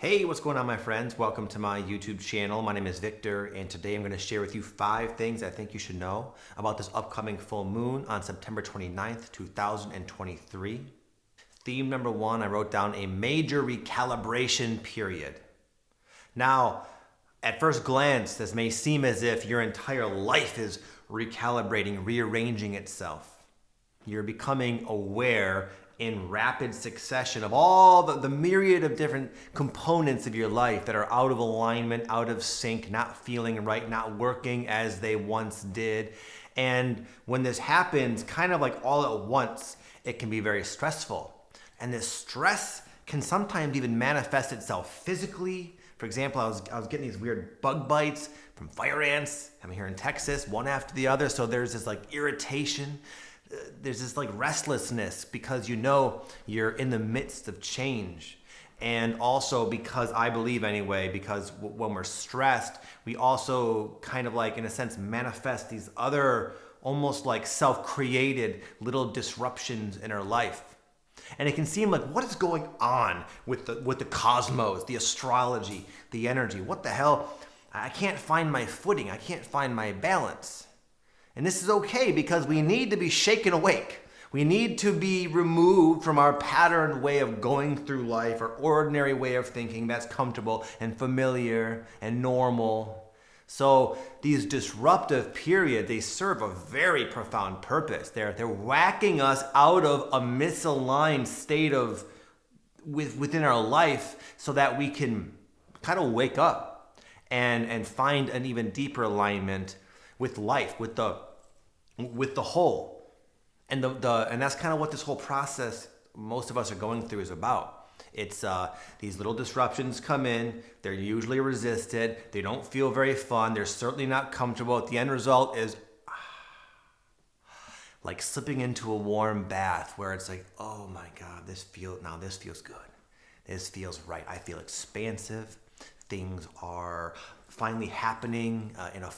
Hey, what's going on, my friends? Welcome to my YouTube channel. My name is Victor, and today I'm going to share with you 5 things I think you should know about this upcoming full moon on September 29th, 2023. Theme number 1, I wrote down a major recalibration period. Now, at first glance, this may seem as if your entire life is recalibrating, rearranging itself. You're becoming aware in rapid succession of all the myriad of different components of your life that are out of alignment, out of sync, not feeling right, not working as they once did. And when this happens, kind of like all at once, it can be very stressful. And this stress can sometimes even manifest itself physically. For example, I was getting these weird bug bites from fire ants. I'm here in Texas, one after the other. So there's this like irritation. There's this like restlessness because you know you're in the midst of change. And also because I believe anyway, because when we're stressed, we also kind of like in a sense manifest these other almost like self-created little disruptions in our life. And it can seem like, what is going on with the cosmos, the astrology, the energy? What the hell? I can't find my footing. I can't find my balance. And this is okay because we need to be shaken awake. We need to be removed from our patterned way of going through life, our ordinary way of thinking that's comfortable and familiar and normal. So these disruptive periods, they serve a very profound purpose. They're whacking us out of a misaligned state of within our life so that we can kind of wake up and find an even deeper alignment with life, with the whole. And and that's kind of what this whole process most of us are going through is about. It's these little disruptions come in, they're usually resisted, they don't feel very fun, they're certainly not comfortable. The end result is like slipping into a warm bath where it's like, oh my God, this feels good. This feels right. I feel expansive. Things are finally happening in a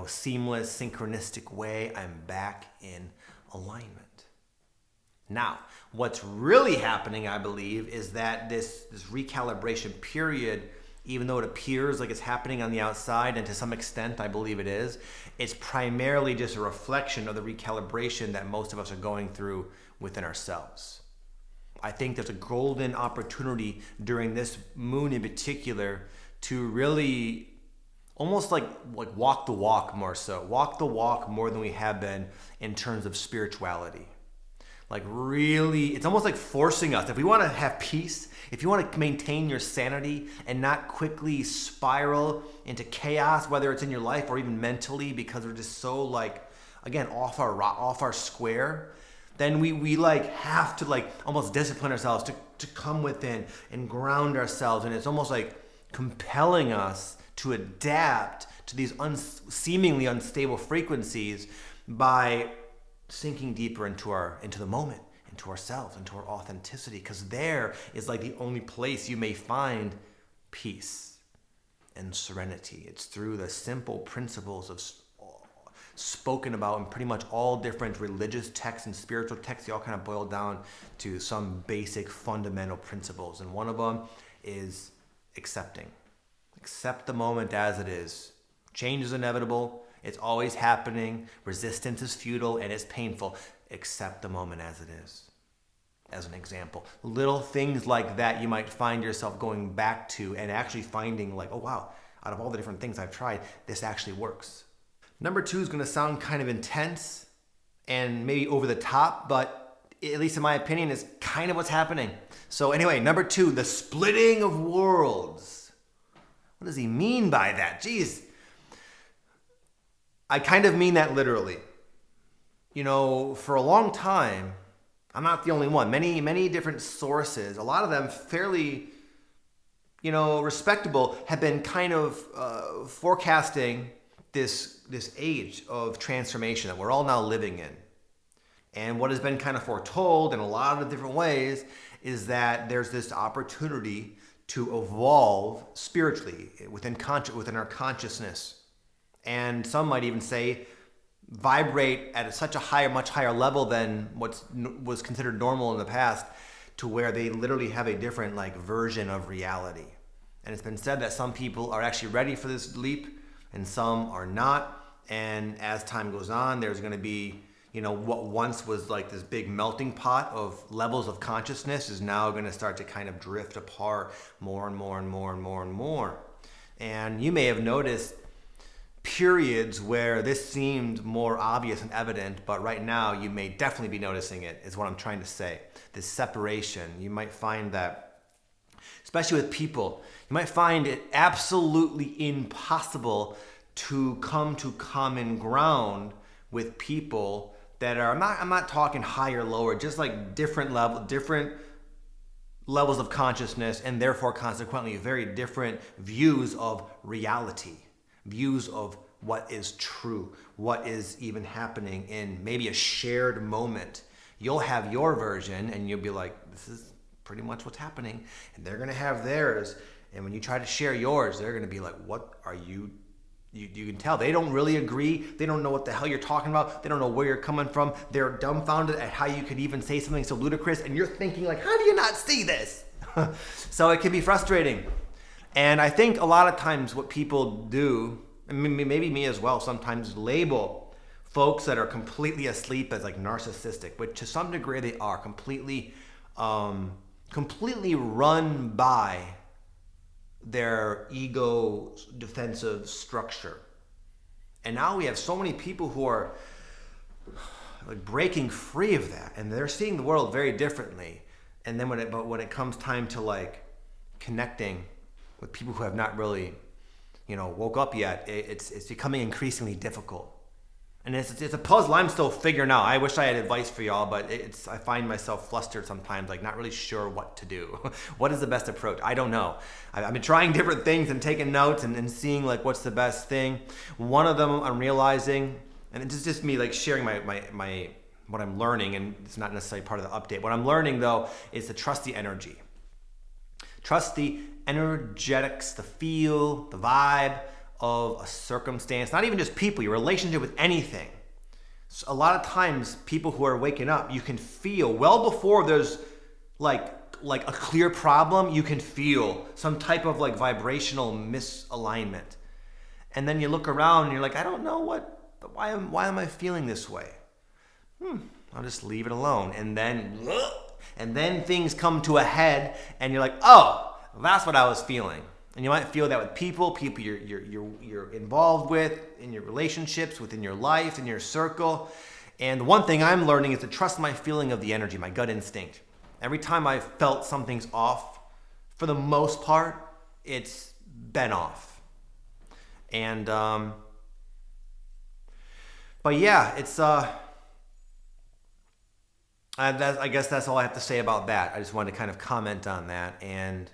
seamless, synchronistic way. I'm back in alignment. Now, what's really happening, I believe, is that this recalibration period, even though it appears like it's happening on the outside, and to some extent I believe it is, it's primarily just a reflection of the recalibration that most of us are going through within ourselves. I think there's a golden opportunity during this moon in particular to really almost like walk the walk more so. Walk the walk more than we have been in terms of spirituality. Like really, it's almost like forcing us. If we want to have peace, if you want to maintain your sanity and not quickly spiral into chaos, whether it's in your life or even mentally, because we're just so like, again, off our square, then we like have to like almost discipline ourselves to come within and ground ourselves. And it's almost like compelling us to adapt to these seemingly unstable frequencies by sinking deeper into the moment, into ourselves, into our authenticity, because there is like the only place you may find peace and serenity. It's through the simple principles of spoken about in pretty much all different religious texts and spiritual texts. They all kind of boil down to some basic fundamental principles, and one of them is accepting. Accept the moment as it is. Change is inevitable. It's always happening. Resistance is futile and it's painful. Accept the moment as it is. As an example, little things like that you might find yourself going back to and actually finding like, oh wow, out of all the different things I've tried, this actually works. Number 2 is going to sound kind of intense and maybe over the top, but at least in my opinion, is kind of what's happening. So anyway, number 2, the splitting of worlds. What does he mean by that? Jeez. I kind of mean that literally. For a long time, I'm not the only one. Many different sources, a lot of them fairly, respectable, have been kind of forecasting this age of transformation that we're all now living in. And what has been kind of foretold in a lot of different ways is that there's this opportunity to evolve spiritually within our consciousness. And some might even say vibrate at such a much higher level than what was considered normal in the past, to where they literally have a different like version of reality. And it's been said that some people are actually ready for this leap and some are not. And as time goes on, there's going to be, you know, what once was like this big melting pot of levels of consciousness is now going to start to kind of drift apart more and more and more and more and more. And you may have noticed periods where this seemed more obvious and evident, but right now you may definitely be noticing it, is what I'm trying to say. This separation, you might find that, especially with people, you might find it absolutely impossible to come to common ground with people that are, I'm not talking higher, lower, just like different levels of consciousness, and therefore consequently very different views of reality, views of what is true, what is even happening in maybe a shared moment. You'll have your version and you'll be like, this is pretty much what's happening, and they're gonna have theirs, and when you try to share yours, they're gonna be like, what are you can tell they don't really agree. They don't know what the hell you're talking about. They don't know where you're coming from. They're dumbfounded at how you could even say something so ludicrous, and you're thinking like, how do you not see this? So it can be frustrating. And I think a lot of times what people do, and maybe me as well, sometimes label folks that are completely asleep as like narcissistic, which to some degree they are completely run by their ego defensive structure. And now we have so many people who are like breaking free of that, and they're seeing the world very differently. And then when it comes time to like connecting with people who have not really, you know, woke up yet, it's becoming increasingly difficult. And it's a puzzle I'm still figuring out. I wish I had advice for y'all, but I find myself flustered sometimes, like not really sure what to do. What is the best approach? I don't know. I've been trying different things and taking notes and seeing like what's the best thing. One of them I'm realizing, and it's just me like sharing my what I'm learning, and it's not necessarily part of the update. What I'm learning though is to trust the energy. Trust the energetics, the feel, the vibe of a circumstance, not even just people, your relationship with anything. So a lot of times people who are waking up, you can feel well before there's like a clear problem, you can feel some type of like vibrational misalignment. And then you look around and you're like, I don't know why am I feeling this way? I'll just leave it alone. And then things come to a head and you're like, oh, that's what I was feeling. And you might feel that with people you're involved with, in your relationships, within your life, in your circle. And the one thing I'm learning is to trust my feeling of the energy, my gut instinct. Every time I've felt something's off, for the most part, it's been off. And, but yeah, it's, I guess that's all I have to say about that. I just wanted to kind of comment on that. And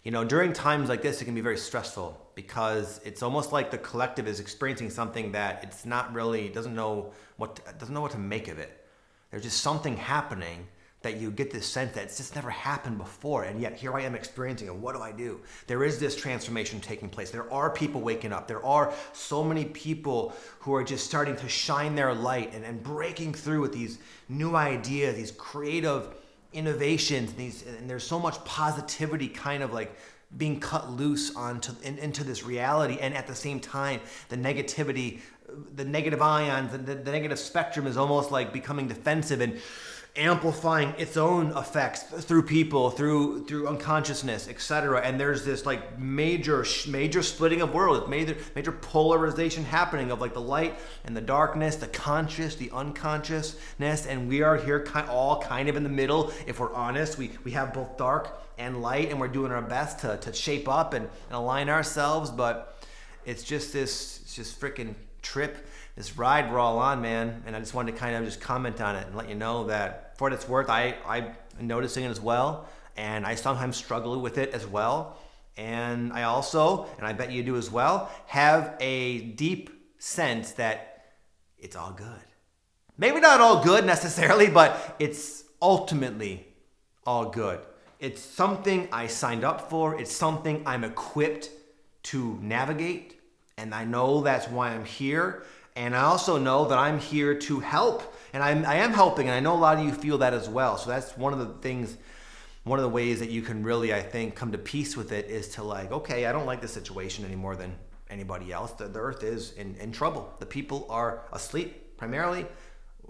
you know, during times like this, it can be very stressful because it's almost like the collective is experiencing something that it's not really, doesn't know what to make of it. There's just something happening that you get this sense that it's just never happened before, and yet here I am experiencing it. What do I do? There is this transformation taking place. There are people waking up. There are so many people who are just starting to shine their light and breaking through with these new ideas, these creative innovations, and there's so much positivity kind of like being cut loose into this reality. And at the same time, the negativity, the negative ions, the negative spectrum is almost like becoming defensive and amplifying its own effects through people, through unconsciousness, etc. And there's this like major splitting of worlds, major polarization happening of like the light and the darkness, the conscious, the unconsciousness, and we are here all kind of in the middle. If we're honest, we have both dark and light, and we're doing our best to shape up and align ourselves. But it's just freaking trip, this ride we're all on, man. And I just wanted to kind of just comment on it and let you know that for what it's worth, I'm noticing it as well, and I sometimes struggle with it as well. And I also, and I bet you do as well, have a deep sense that it's all good. Maybe not all good necessarily, but it's ultimately all good. It's something I signed up for. It's something I'm equipped to navigate, and I know that's why I'm here. And I also know that I'm here to help, and I am helping, and I know a lot of you feel that as well. So that's one of the things one of the ways that you can really, I think, come to peace with it is to like, okay, I don't like this situation any more than anybody else. The earth is in trouble. The people are asleep primarily.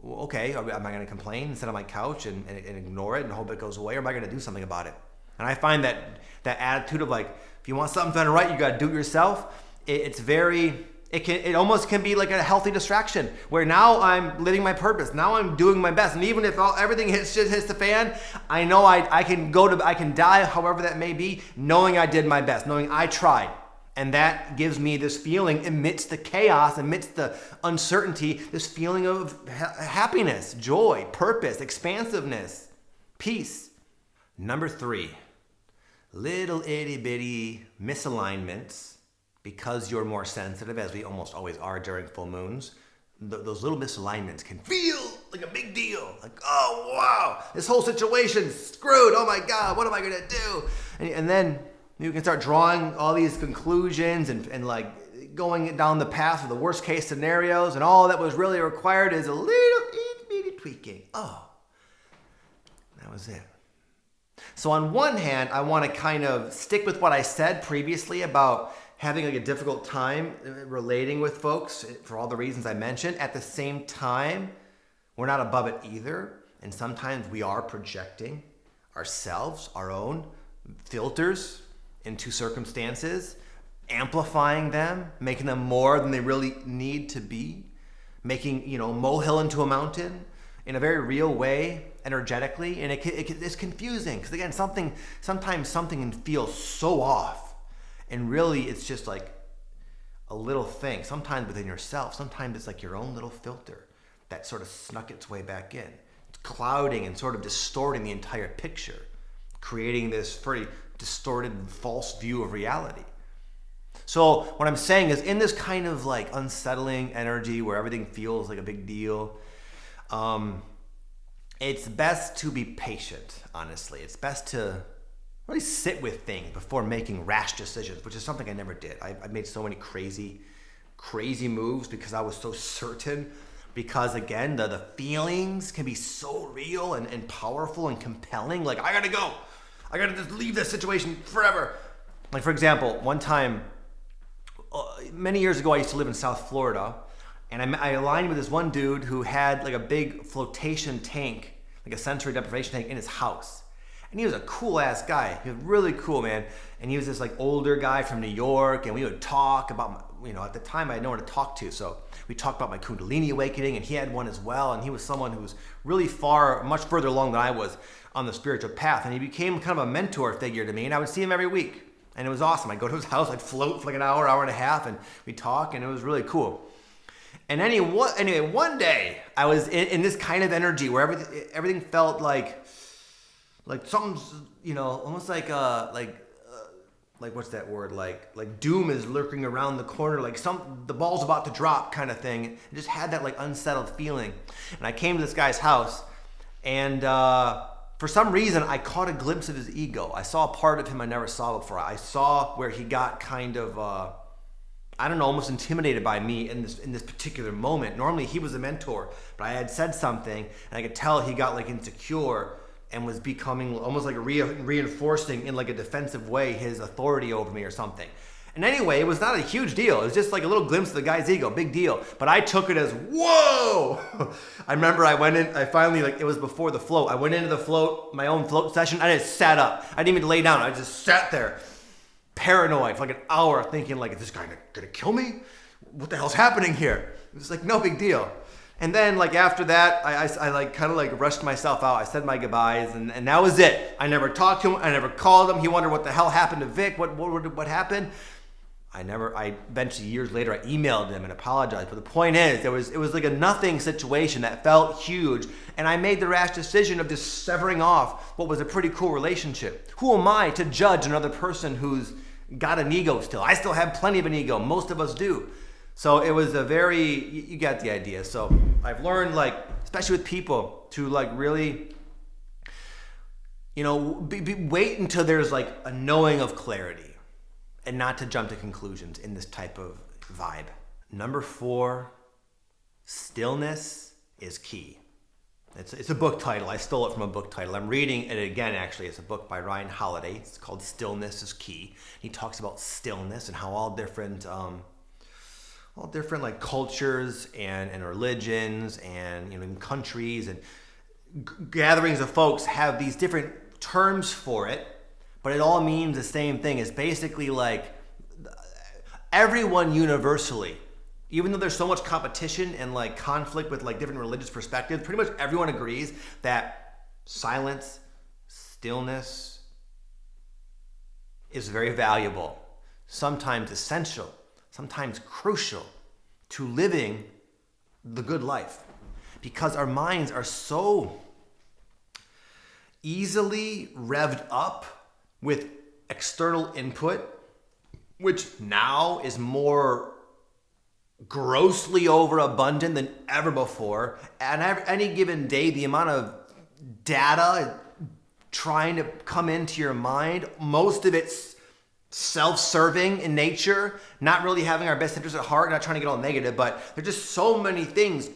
Okay, am I going to complain and sit on my couch and ignore it and hope it goes away, or am I going to do something about it? And I find that attitude of like, if you want something done right, you got to do it yourself. It almost can be like a healthy distraction where now I'm living my purpose. Now I'm doing my best. And even if everything hits the fan, I know I can die however that may be, knowing I did my best, knowing I tried. And that gives me this feeling amidst the chaos, amidst the uncertainty, this feeling of happiness, joy, purpose, expansiveness, peace. Number 3, little itty bitty misalignments, because you're more sensitive, as we almost always are during full moons. Those little misalignments can feel like a big deal. Like, oh, wow, this whole situation's screwed. Oh my God, what am I gonna do? And then you can start drawing all these conclusions and like going down the path of the worst case scenarios, and all that was really required is a little itty bitty tweaking. Oh, that was it. So on one hand, I want to kind of stick with what I said previously about having like a difficult time relating with folks for all the reasons I mentioned. At the same time, we're not above it either. And sometimes we are projecting ourselves, our own filters into circumstances, amplifying them, making them more than they really need to be, making, a molehill into a mountain in a very real way, energetically. And it's confusing because, again, sometimes something can feel so off, and really it's just like a little thing, sometimes within yourself. Sometimes it's like your own little filter that sort of snuck its way back in. It's clouding and sort of distorting the entire picture, creating this very distorted, false view of reality. So what I'm saying is, in this kind of like unsettling energy where everything feels like a big deal, it's best to be patient, honestly. It's best to really sit with things before making rash decisions, which is something I never did. I made so many crazy moves because I was so certain. Because again, the feelings can be so real and powerful and compelling. Like, I gotta go. I gotta just leave this situation forever. Like, for example, one time, many years ago, I used to live in South Florida, and I aligned with this one dude who had like a big flotation tank, like a sensory deprivation tank in his house. And he was a cool ass guy. He was really cool, man. And he was this like older guy from New York, and we would talk about, at the time I had no one to talk to. So we talked about my Kundalini awakening, and he had one as well. And he was someone who was really much further along than I was on the spiritual path. And he became kind of a mentor figure to me, and I would see him every week. And it was awesome. I'd go to his house, I'd float for like an hour and a half, and we'd talk, and it was really cool. And anyway, one day I was in this kind of energy where everything felt like something's, almost like what's that word? Like doom is lurking around the corner, like the ball's about to drop kind of thing. It just had that like unsettled feeling. And I came to this guy's house, and for some reason I caught a glimpse of his ego. I saw a part of him I never saw before. I saw where he got kind of almost intimidated by me in this particular moment. Normally he was a mentor, but I had said something, and I could tell he got like insecure and was becoming almost like reinforcing in like a defensive way his authority over me or something. And anyway, it was not a huge deal. It was just like a little glimpse of the guy's ego, big deal. But I took it as, whoa! I remember I went in, it was before the float. I went into the float, my own float session, I just sat up. I didn't even lay down, I just sat there, paranoid for like an hour, thinking like, is this guy gonna kill me? What the hell's happening here? It was like no big deal. And then like after that, I like kind of like rushed myself out. I said my goodbyes, and that was it. I never talked to him. I never called him. He wondered what the hell happened to Vic. What happened? I eventually years later I emailed him and apologized. But the point is, it was like a nothing situation that felt huge, and I made the rash decision of just severing off what was a pretty cool relationship. Who am I to judge another person who's got an ego still? I still have plenty of an ego. Most of us do. So it was you got the idea. So I've learned, like, especially with people, to like really, wait until there's like a knowing of clarity, and not to jump to conclusions in this type of vibe. Number 4, stillness is key. It's a book title. I stole it from a book title. I'm reading it again, actually. It's a book by Ryan Holiday. It's called Stillness is Key. He talks about stillness and how all different like cultures and religions and even countries and gatherings of folks have these different terms for it, but it all means the same thing. It's basically like everyone universally, even though there's so much competition and like conflict with like different religious perspectives, pretty much everyone agrees that silence, stillness is very valuable, sometimes essential, sometimes crucial to living the good life, because our minds are so easily revved up with external input, which now is more grossly overabundant than ever before. And any given day, the amount of data trying to come into your mind, most of it's self-serving in nature, not really having our best interest at heart, not trying to get all negative, but there's just so many things,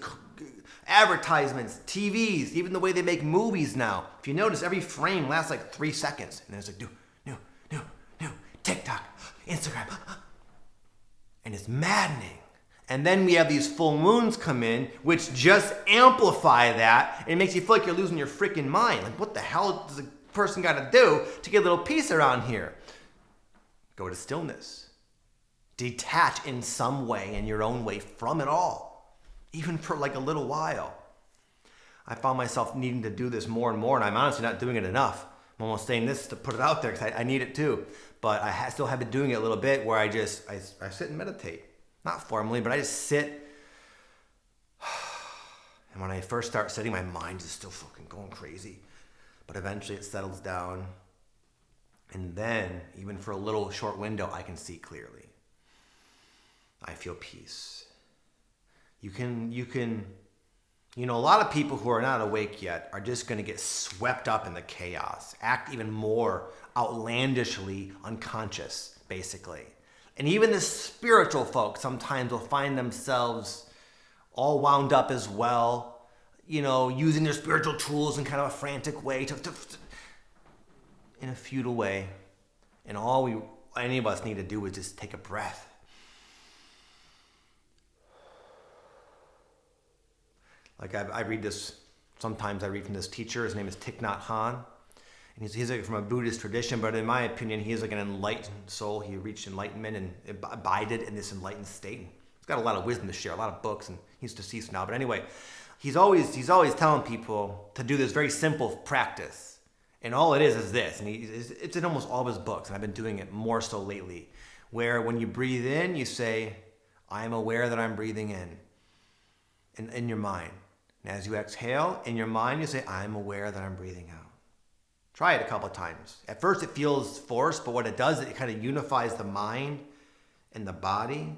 advertisements, TVs, even the way they make movies now. If you notice, every frame lasts like 3 seconds, and then it's like new, TikTok, Instagram, and it's maddening. And then we have these full moons come in, which just amplify that, and it makes you feel like you're losing your freaking mind. Like, what the hell does a person got to do to get a little peace around here? Go to stillness. Detach in some way, in your own way, from it all, even for like a little while. I found myself needing to do this more and more, and I'm honestly not doing it enough. I'm almost saying this to put it out there because I need it too. But I still have been doing it a little bit where I sit and meditate. Not formally, but I just sit. And when I first start sitting, my mind is still fucking going crazy. But eventually it settles down. And then, even for a little short window, I can see clearly. I feel peace. A lot of people who are not awake yet are just going to get swept up in the chaos, act even more outlandishly unconscious, basically. And even the spiritual folks sometimes will find themselves all wound up as well, using their spiritual tools in kind of a frantic way, in a futile way. And all any of us need to do is just take a breath. Like I read this, sometimes I read from this teacher, his name is Thich Nhat Hanh. And he's like from a Buddhist tradition, but in my opinion, he's like an enlightened soul. He reached enlightenment and abided in this enlightened state. He's got a lot of wisdom to share, a lot of books, and he's deceased now. But anyway, he's always telling people to do this very simple practice. And all it is this, and it's in almost all of his books, and I've been doing it more so lately, where when you breathe in, you say, I am aware that I'm breathing in your mind. And as you exhale, in your mind, you say, I'm aware that I'm breathing out. Try it a couple of times. At first it feels forced, but what it does, it kind of unifies the mind and the body,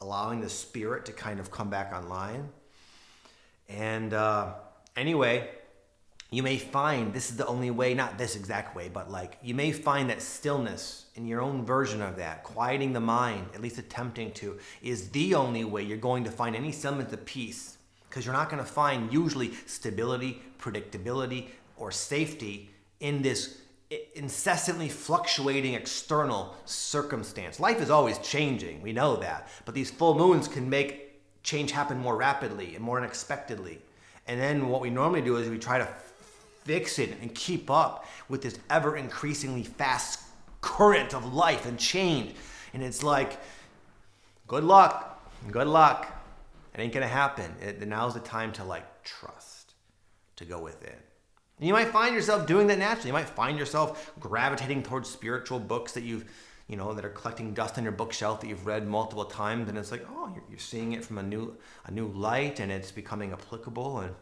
allowing the spirit to kind of come back online. And anyway, you may find this is the only way, not this exact way, but like you may find that stillness in your own version of that, quieting the mind, at least attempting to, is the only way you're going to find any semblance of peace. Because you're not going to find usually stability, predictability, or safety in this incessantly fluctuating external circumstance. Life is always changing, we know that. But these full moons can make change happen more rapidly and more unexpectedly. And then what we normally do is we try to fix it and keep up with this ever increasingly fast current of life and change. And it's like, good luck. It ain't gonna happen. Now's the time to trust, to go within. And you might find yourself doing that naturally. You might find yourself gravitating towards spiritual books that that are collecting dust on your bookshelf that you've read multiple times, and it's like, oh, you're seeing it from a new light, and it's becoming applicable. And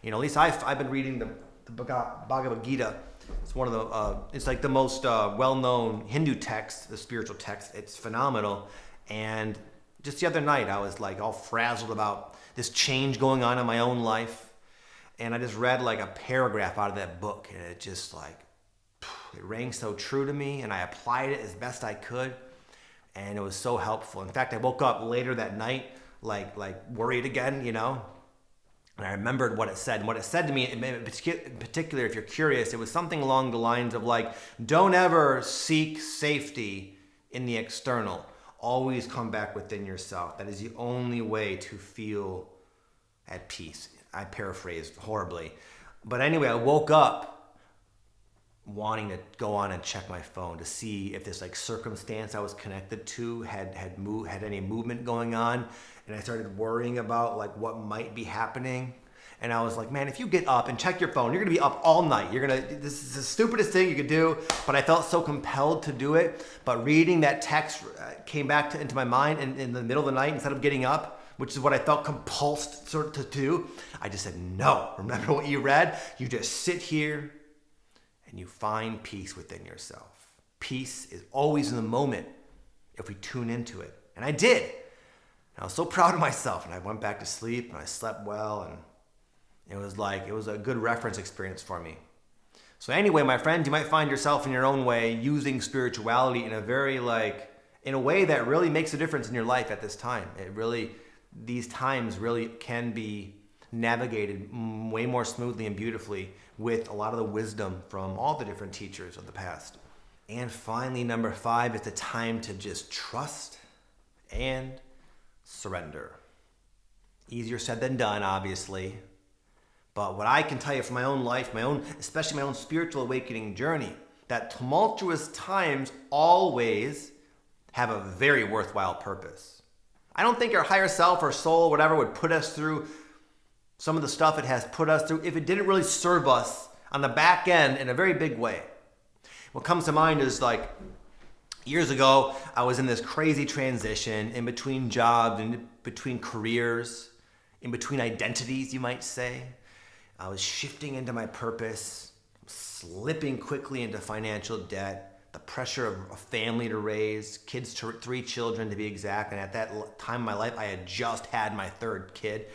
at least I've been reading the Bhagavad Gita. It's one of the it's like the most well-known Hindu text, the spiritual text. It's phenomenal. And just the other night, I was all frazzled about this change going on in my own life. And I just read a paragraph out of that book, and it just it rang so true to me, and I applied it as best I could, and it was so helpful. In fact, I woke up later that night, worried again, And I remembered what it said. And what it said to me, in particular, if you're curious, it was something along the lines of like, don't ever seek safety in the external. Always come back within yourself. That is the only way to feel at peace. I paraphrased horribly. But anyway, I woke up wanting to go on and check my phone to see if this like circumstance I was connected to had any movement going on. And I started worrying about like what might be happening. And I was like, man, if you get up and check your phone, you're gonna be up all night. This is the stupidest thing you could do, but I felt so compelled to do it. But reading that text came back into my mind in the middle of the night instead of getting up, which is what I felt compulsed sort of to do. I just said, no, remember what you read? You just sit here and you find peace within yourself. Peace is always in the moment if we tune into it. And I did. And I was so proud of myself, and I went back to sleep and I slept well, and it was a good reference experience for me. So anyway, my friends, you might find yourself in your own way using spirituality in a way that really makes a difference in your life at this time. These times really can be navigated way more smoothly and beautifully with a lot of the wisdom from all the different teachers of the past. And finally, number 5 is the time to just trust and surrender. Easier said than done, obviously. But what I can tell you from my own life, especially my own spiritual awakening journey, that tumultuous times always have a very worthwhile purpose. I don't think our higher self or soul, whatever, would put us through some of the stuff it has put us through if it didn't really serve us on the back end in a very big way. What comes to mind is like years ago, I was in this crazy transition in between jobs, in between careers, in between identities, you might say. I was shifting into my purpose, slipping quickly into financial debt, the pressure of a family to raise, 3 children to be exact. And at that time in my life, I had just had my 3rd kid.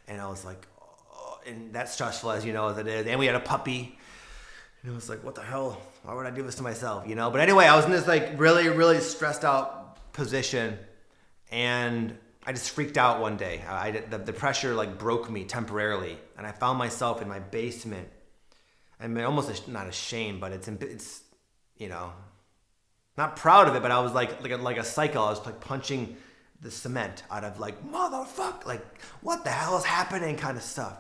And I was like, oh, and that's stressful as it is. And we had a puppy. And it was like, what the hell? Why would I do this to myself? But anyway, I was in this like really, really stressed out position. And I just freaked out one day. The pressure like broke me temporarily, and I found myself in my basement. I mean, almost not ashamed, but it's not proud of it. But I was like a psycho. I was like punching the cement out of like motherfuck, like what the hell is happening, kind of stuff.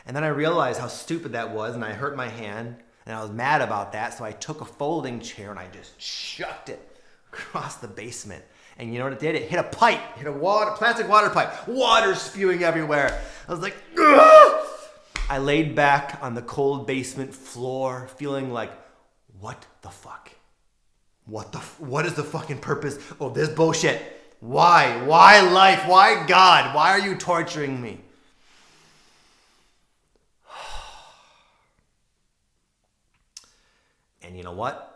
And then I realized how stupid that was, and I hurt my hand, and I was mad about that. So I took a folding chair and I just chucked it across the basement. And you know what it did? It hit a pipe, hit a plastic water pipe, water spewing everywhere. I was like, ugh! I laid back on the cold basement floor, feeling like, what the fuck? What is the fucking purpose of this bullshit? Why? Why life? Why God? Why are you torturing me? And you know what?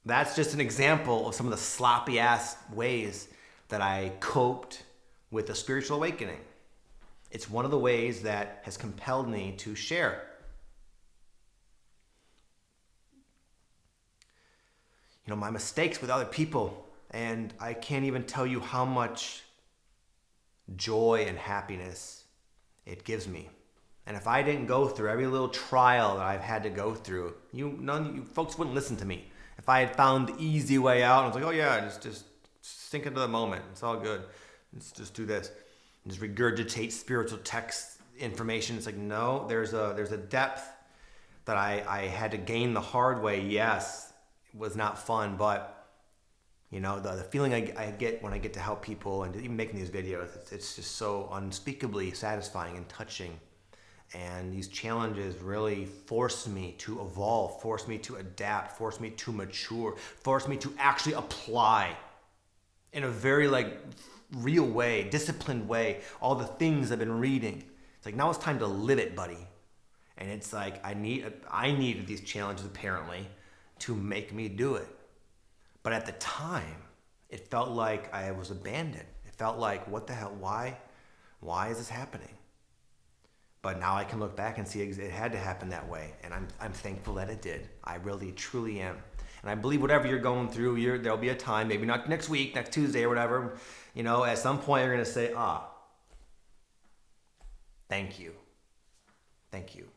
That's just an example of some of the sloppy ass ways that I coped with a spiritual awakening. It's one of the ways that has compelled me to share. My mistakes with other people, and I can't even tell you how much joy and happiness it gives me. And if I didn't go through every little trial that I've had to go through, none of you folks wouldn't listen to me. If I had found the easy way out, I was like, oh yeah, just sink into the moment. It's all good. Let's just do this. And just regurgitate spiritual text information. It's like, no, there's a depth that I had to gain the hard way. Yes, it was not fun, but the feeling I get when I get to help people and even making these videos, it's just so unspeakably satisfying and touching. And these challenges really forced me to evolve, forced me to adapt, forced me to mature, forced me to actually apply in a very real way, disciplined way, all the things I've been reading. It's like, now it's time to live it, buddy. And it's like, I needed these challenges apparently to make me do it. But at the time, it felt like I was abandoned. It felt like, what the hell, why is this happening? But now I can look back and see it had to happen that way. And I'm thankful that it did. I really, truly am. And I believe whatever you're going through, there'll be a time, maybe not next week, next Tuesday or whatever, at some point you're going to say, Thank you. Thank you.